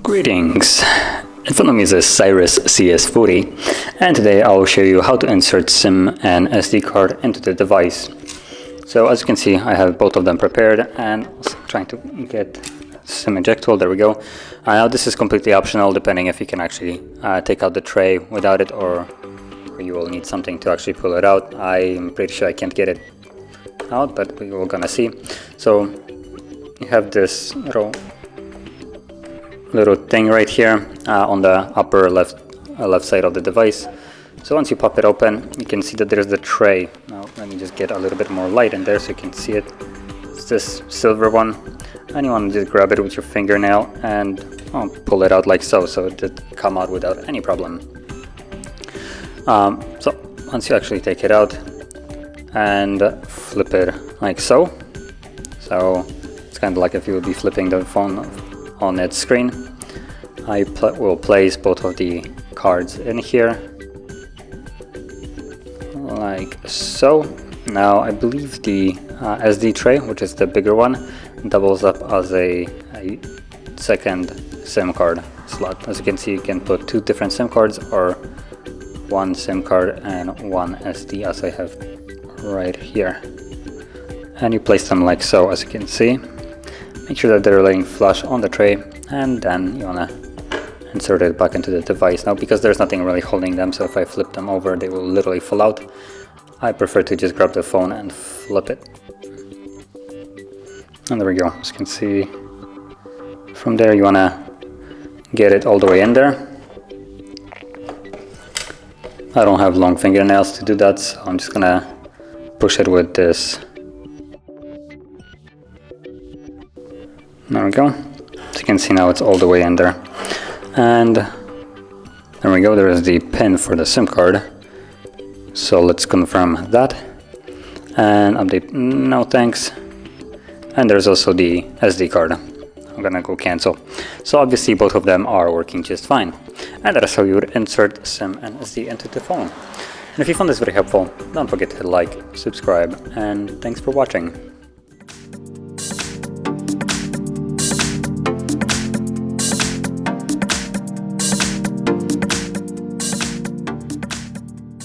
Greetings! In front of me is a CYRUS CS40, and today I'll show you how to insert SIM and SD card into the device. So as you can see, I have both of them prepared and trying to get SIM eject tool. There we go. Now this is completely optional depending if you can actually take out the tray without it, or you will need something to actually pull it out. I'm pretty sure I can't get it out, but we're gonna see. So you have this little thing right here on the upper left side of the device. So once you pop it open, you can see that there's the tray. Now let me just get a little bit more light in there so you can see it. It's this silver one, and you want to just grab it with your fingernail and pull it out like so it did come out without any problem. So once you actually take it out and flip it like so it's kind of like if you would be flipping the phone on its screen. I will place both of the cards in here like so. Now I believe the SD tray, which is the bigger one, doubles up as a second SIM card slot. As you can see, you can put two different SIM cards or one SIM card and one SD, as I have right here, and you place them like so. As you can see, make sure that they're laying flush on the tray, and then you want to insert it back into the device. Now because there's nothing really holding them, so if I flip them over they will literally fall out, I prefer to just grab the phone and flip it. And there we go. As you can see, from there you want to get it all the way in there. I don't have long fingernails to do that, so I'm just gonna push it with this. There we go. So you can see now it's all the way in there. And there we go, there is the pin for the SIM card. So let's confirm that and update, no thanks. And there's also the SD card. I'm gonna go cancel. So obviously both of them are working just fine. And that is how you would insert SIM and SD into the phone. And if you found this very helpful, don't forget to like, subscribe, and thanks for watching.